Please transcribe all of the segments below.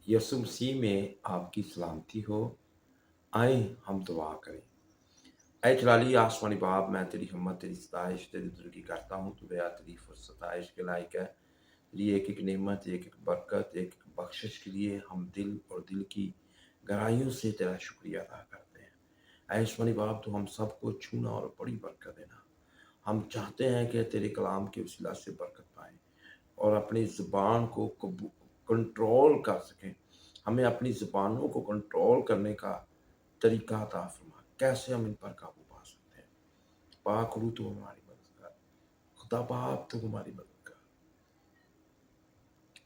यसु मसीह में आपकी सलामती हो। आए हम दुआ करें। ऐ जलाली आसमानी बाप, मैं तेरी हिम्मत, तेरी सताइश, तेरी बुजुर्गी करता हूँ। तू दया, तारीफ और सताइश के लायक है। तेरी एक एक नेमत, एक एक बरकत, एक एक बख्शिश के लिए हम दिल और दिल की गहराइयों से तेरा शुक्रिया अदा करते हैं। ऐ आसमानी बाप, तू हम सबको छूना और बड़ी बरकत देना। हम चाहते हैं कि तेरे कलाम के वसीला से बरकत पाएं और अपनी ज़ुबान को कंट्रोल कर सकें। हमें अपनी ज़ुबानों को कंट्रोल करने का तरीका अता फरमा। कैसे हम इन पर काबू पा सकते हैं? पाक रूह तू हमारी मदद कर। खुदा बाप तू हमारी मदद कर।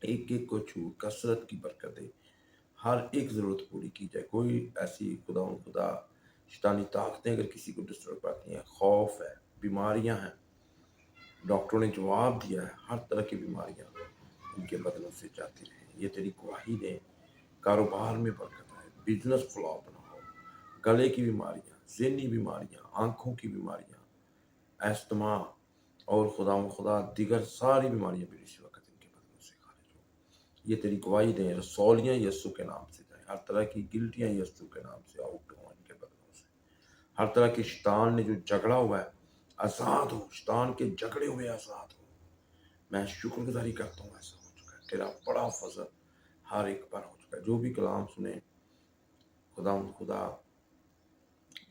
एक एक को छू, कसरत की बरकत दे। हर एक ज़रूरत पूरी की जाए। कोई ऐसी खुदा शैतानी ताकतें अगर किसी को डिस्टर्ब करती हैं, खौफ है, बीमारियां हैं, डॉक्टरों ने जवाब दिया है, हर तरह की बीमारियां इनके बदनों से जाती रहें। ये तेरी गवाही दें। कारोबार में बरकत आए, बिजनेस फ्लॉप ना हो, गले की बीमारियां, ज़हनी बीमारियां, आंखों की बीमारियां, अस्थमा और खुदा दिगर सारी बीमारियां भी इस वक्त इनके बदनों से खारिज हो। ये तेरी गवाही दें। रसौलियां यीशु के नाम से जाए। हर तरह की गिल्टियां यीशु के नाम से आउट हो इनके बदनों से। हर तरह की शैतान ने जो झगड़ा हुआ है, आज़ाद हो। शैतान के झगड़े हुए आज़ाद हो। मैं शुक्रगुजारी करता हूँ, ऐसा हो चुका है। तेरा बड़ा फजल हर एक पर हो चुका है। जो भी कलाम सुने, खुदा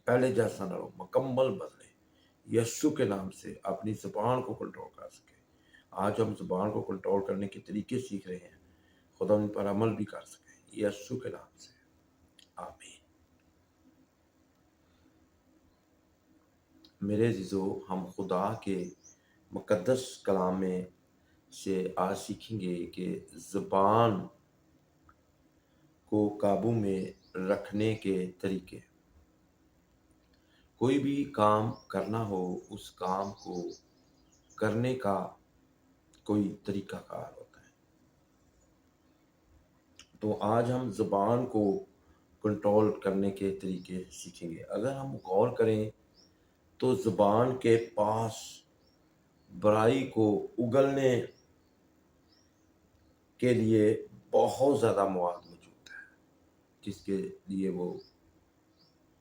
पहले जैसा ना हो, मुकम्मल बदले। यीशु के नाम से अपनी ज़ुबान को कंट्रोल कर सके। आज हम ज़ुबान को कंट्रोल करने के तरीके सीख रहे हैं। खुदा उन पर अमल भी कर सके। यीशु के नाम से आमीन। मेरे अज़ीज़ो, हम खुदा के मुक़द्दस कलाम में से आज सीखेंगे कि ज़ुबान को काबू में रखने के तरीके। कोई भी काम करना हो, उस काम को करने का कोई तरीकाकार होता है। तो आज हम ज़ुबान को कंट्रोल करने के तरीके सीखेंगे। अगर हम गौर करें तो ज़ुबान के पास बुराई को उगलने के लिए बहुत ज़्यादा मवाद मौजूद है, जिसके लिए वो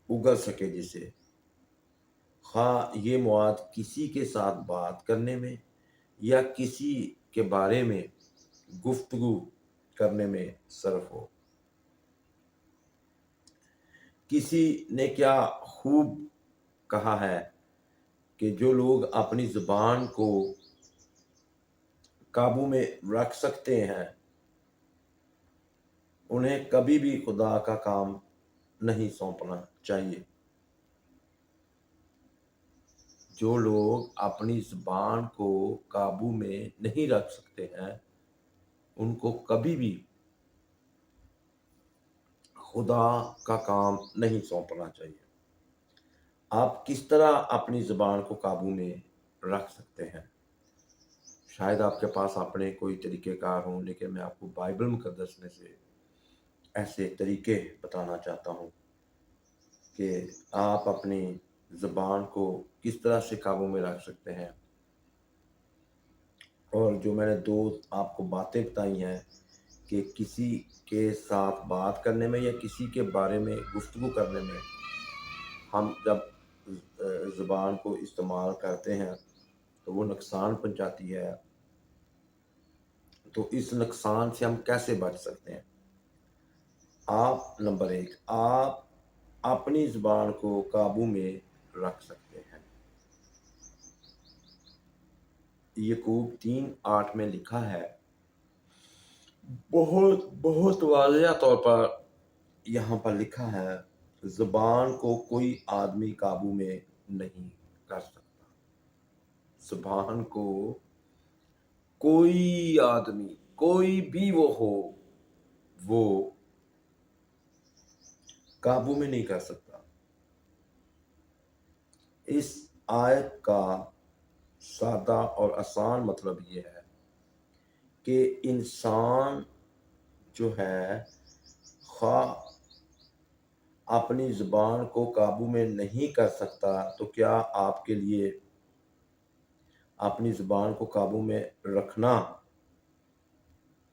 उगल सके। जिसे ख़ा ये मवाद किसी के साथ बात करने में या किसी के बारे में गुफ्तगू करने में सर्फ हो। किसी ने क्या खूब कहा है कि जो लोग अपनी ज़ुबान को काबू में रख सकते हैं, उन्हें कभी भी खुदा का काम नहीं सौंपना चाहिए। जो लोग अपनी ज़ुबान को काबू में नहीं रख सकते हैं, उनको कभी भी खुदा का काम नहीं सौंपना चाहिए। आप किस तरह अपनी ज़ुबान को काबू में रख सकते हैं? शायद आपके पास अपने कोई तरीक़ेकार हों, लेकिन मैं आपको बाइबल मुक़द्दस में से ऐसे तरीके बताना चाहता हूँ कि आप अपनी ज़ुबान को किस तरह से काबू में रख सकते हैं। और जो मैंने 2 आपको बातें बताई हैं कि किसी के साथ बात करने में या किसी के बारे में गुफ्तगू करने में हम जब ज़ुबान को इस्तेमाल करते हैं, तो वो नुकसान पहुँचाती है। तो इस नुकसान से हम कैसे बच सकते हैं? आप नंबर 1, आप अपनी ज़ुबान को काबू में रख सकते हैं। याकूब 3:8 में लिखा है, बहुत वाज़िह तौर पर यहाँ पर लिखा है, ज़ुबान को कोई आदमी काबू में नहीं कर सकता। ज़ुबान को कोई आदमी, कोई भी वो हो, वो काबू में नहीं कर सकता। इस आयत का सादा और आसान मतलब ये है कि इंसान जो है, ख़्वा अपनी ज़ुबान को काबू में नहीं कर सकता, तो क्या आपके लिए अपनी ज़ुबान को काबू में रखना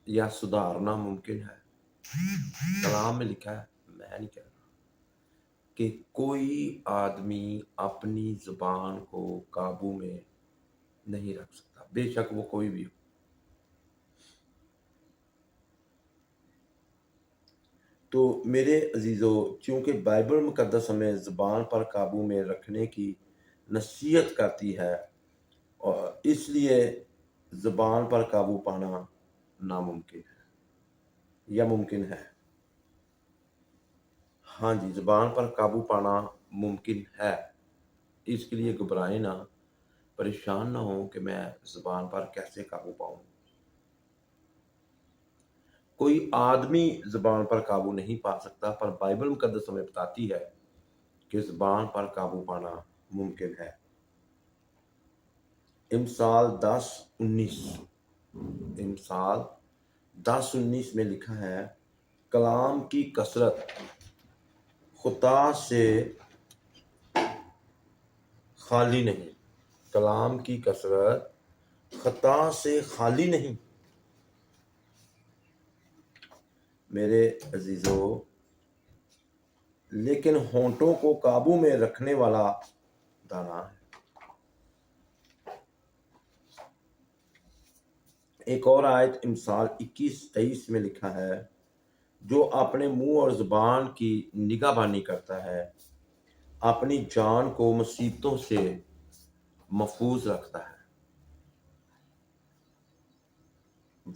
या सुधारना मुमकिन है? कलाम में लिखा है, मैं नहीं कह रहा, कि कोई आदमी अपनी ज़ुबान को काबू में नहीं रख सकता, बेशक वो कोई भी हो। तो मेरे अजीज़ों, चूँकि बाइबल मुक़द्दस हमें ज़ुबान पर काबू में रखने की नसीहत करती है, और इसलिए ज़ुबान पर काबू पाना नामुमकिन है या मुमकिन है। हाँ जी, ज़ुबान पर काबू पाना मुमकिन है। इसके लिए घबराएँ ना, परेशान ना हों कि मैं ज़ुबान पर कैसे काबू पाऊँ। कोई आदमी ज़ुबान पर काबू नहीं पा सकता, पर बाइबल मुक़द्दस हमें बताती है कि ज़ुबान पर काबू पाना मुमकिन है। इमसाल 10:19 इमसाल 10:19 में लिखा है, कलाम की कसरत खुदा से खाली नहीं। कलाम की कसरत खता से खाली नहीं। मेरे अजीज़ों, लेकिन होंठों को काबू में रखने वाला दाना है। एक और आयत इमसाल 21:23 में लिखा है, जो अपने मुंह और जुबान की निगाहबानी करता है, अपनी जान को मुसीबतों से महफूज रखता है।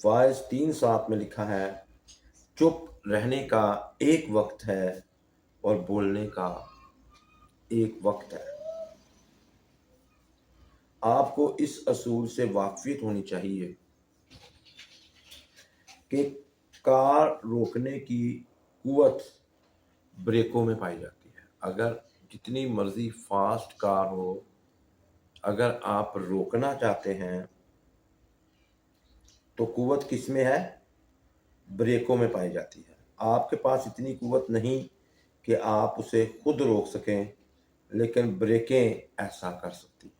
वाइस 3:7 में लिखा है, चुप रहने का एक वक्त है और बोलने का एक वक्त है। आपको इस असूल से वाकिफियत होनी चाहिए कि कार रोकने की कुव्वत ब्रेकों में पाई जाती है। अगर जितनी मर्जी फास्ट कार हो, अगर आप रोकना चाहते हैं तो कुव्वत किस में है? ब्रेकों में पाई जाती है। आपके पास इतनी कुव्वत नहीं कि आप उसे खुद रोक सकें, लेकिन ब्रेकें ऐसा कर सकती हैं।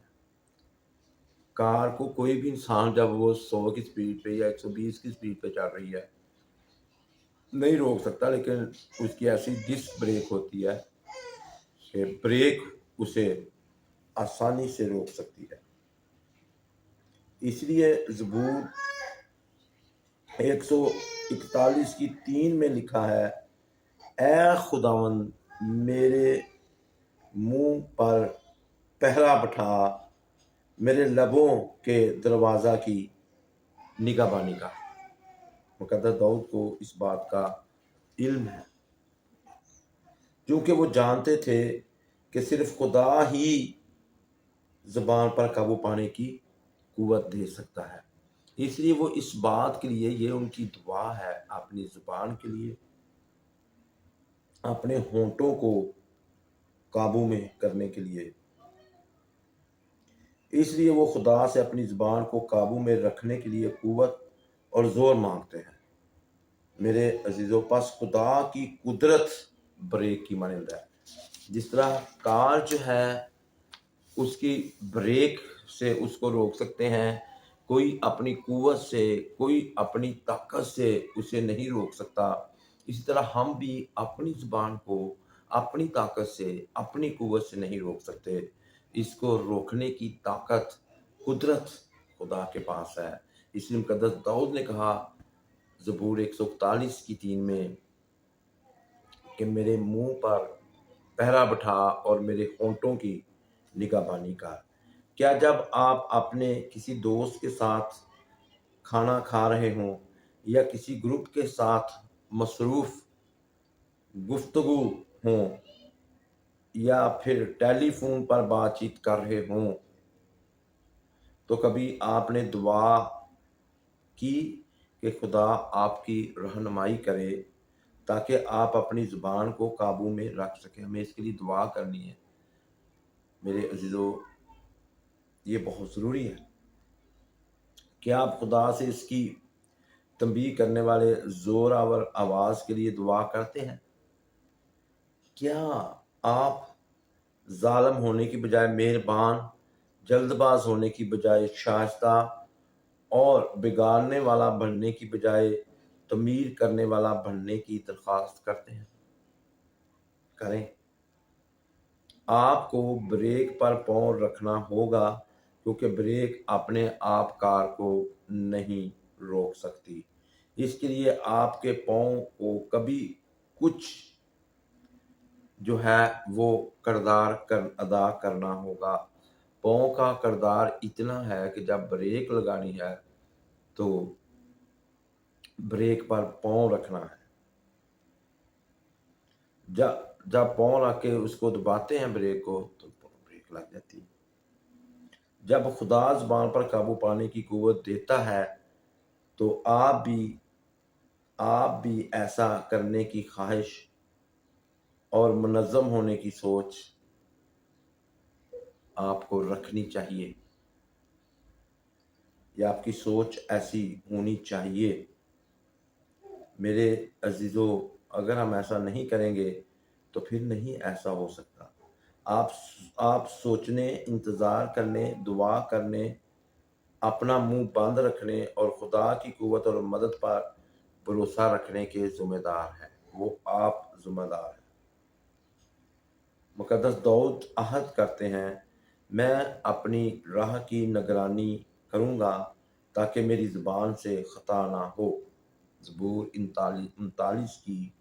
कार को कोई भी इंसान जब वो 100 की स्पीड पे या 120 की स्पीड पे चल रही है नहीं रोक सकता, लेकिन उसकी ऐसी डिस्क ब्रेक होती है कि ब्रेक उसे आसानी से रोक सकती है। इसलिए ज़बूर 141:3 में लिखा है, ऐ खुदावंद मेरे मुंह पर पहरा बैठा, मेरे लबों के दरवाज़ा की निगाहबानी का। मुक़द्दस दाऊद को इस बात का इल्म है, क्योंकि वो जानते थे कि सिर्फ खुदा ही ज़बान पर काबू पाने की कुव्वत दे सकता है। इसलिए वो इस बात के लिए, ये उनकी दुआ है अपनी ज़ुबान के लिए, अपने होंठों को काबू में करने के लिए। इसलिए वो खुदा से अपनी ज़ुबान को काबू में रखने के लिए कुव्वत और ज़ोर मांगते हैं। मेरे अजीज़ों, पास खुदा की कुदरत ब्रेक की मानंद है। जिस तरह कार जो है उसकी ब्रेक से उसको रोक सकते हैं, कोई अपनी कुव्वत से, कोई अपनी ताकत से उसे नहीं रोक सकता। इसी तरह हम भी अपनी ज़ुबान को अपनी ताकत से, अपनी कुव्वत से नहीं रोक सकते। इसको रोकने की ताकत, कुदरत खुदा के पास है। इसलिए मुक़द्दस दाऊद ने कहा ज़बूर 141:3 में कि मेरे मुंह पर पहरा बैठा और मेरे होंठों की निगाहबानी कर। क्या जब आप अपने किसी दोस्त के साथ खाना खा रहे हों या किसी ग्रुप के साथ मसरूफ़ गुफ्तगू हों या फिर टेलीफोन पर बातचीत कर रहे हों, तो कभी आपने दुआ की कि खुदा आपकी रहनुमाई करे ताकि आप अपनी ज़ुबान को काबू में रख सकें? हमें इसके लिए दुआ करनी है। मेरे अजीज़ों, ये बहुत ज़रूरी है कि आप खुदा से इसकी तंबीह करने वाले ज़ोरावर आवाज़ के लिए दुआ करते हैं। क्या आप ज़ालिम होने की बजाय मेहरबान, जल्दबाज होने की बजाय शाइस्ता और बिगाड़ने वाला बनने की बजाय तमीर करने वाला बनने की दरख्वास्त करते हैं, करें। आपको ब्रेक पर पाँव रखना होगा क्योंकि ब्रेक अपने आप कार को नहीं रोक सकती। इसके लिए आपके पाँव को कभी कुछ जो है वो अदा करना होगा। पाँव का किरदार इतना है कि जब ब्रेक लगानी है तो ब्रेक पर पाँव रखना है। जब जब पाँव रख के उसको दबाते हैं ब्रेक को तो ब्रेक लग जाती है। जब खुदा ज़ुबान पर काबू पाने की कुव्वत देता है तो आप भी ऐसा करने की ख्वाहिश और मुनज़्ज़म होने की सोच आपको रखनी चाहिए, या आपकी सोच ऐसी होनी चाहिए। मेरे अजीज़ों, अगर हम ऐसा नहीं करेंगे तो फिर नहीं ऐसा हो सकता। आप सोचने, इंतज़ार करने, दुआ करने, अपना मुंह बंद रखने और खुदा की कुव्वत और मदद पर भरोसा रखने के ज़िम्मेदार हैं। वो आप ज़िम्मेदार हैं। मुक़द्दस दाऊद अहद करते हैं, मैं अपनी राह की निगरानी करूँगा ताकि मेरी ज़ुबान से ख़ता ना हो। ज़बूर 39 की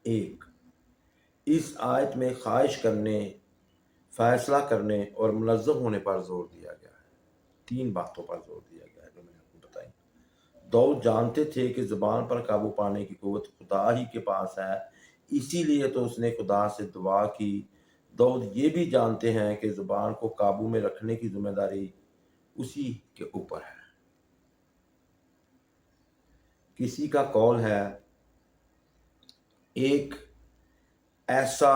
1। इस आयत में ख्वाहिश करने, फैसला करने और मुनज़्ज़म होने पर जोर दिया गया है। 3 बातों पर जोर दिया गया है जो मैंने आपको बताई। दाऊद जानते थे कि ज़ुबान पर काबू पाने की कुव्वत खुदा ही के पास है, इसीलिए तो उसने खुदा से दुआ की। दाऊद ये भी जानते हैं कि ज़ुबान को काबू में रखने की ज़िम्मेदारी उसी के ऊपर है। किसी का कौल है, एक ऐसा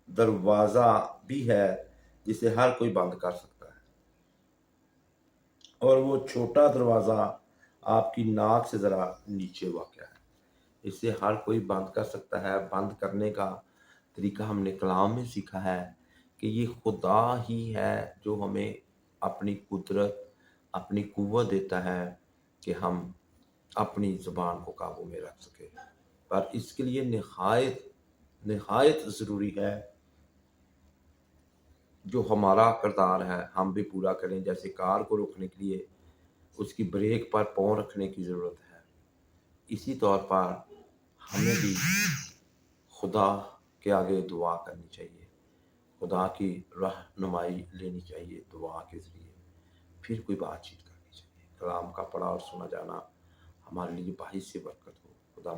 दरवाज़ा भी है जिसे हर कोई बंद कर सकता है, और वो छोटा दरवाज़ा आपकी नाक से ज़रा नीचे वाक़या है। इसे हर कोई बंद कर सकता है। बंद करने का तरीका हमने कलाम में सीखा है कि ये खुदा ही है जो हमें अपनी कुदरत, अपनी कुव्वत देता है कि हम अपनी ज़ुबान को काबू में रख सकें। पर इसके लिए निहायत ज़रूरी है जो हमारा किरदार है हम भी पूरा करें। जैसे कार को रोकने के लिए उसकी ब्रेक पर पाँव रखने की ज़रूरत है, इसी तौर पर हमें भी खुदा के आगे दुआ करनी चाहिए, खुदा की रहनुमाई लेनी चाहिए दुआ के ज़रिए, फिर कोई बातचीत करनी चाहिए। कलाम का पढ़ा और सुना जाना हमारे लिए बाहिस बरकत हो। खुदा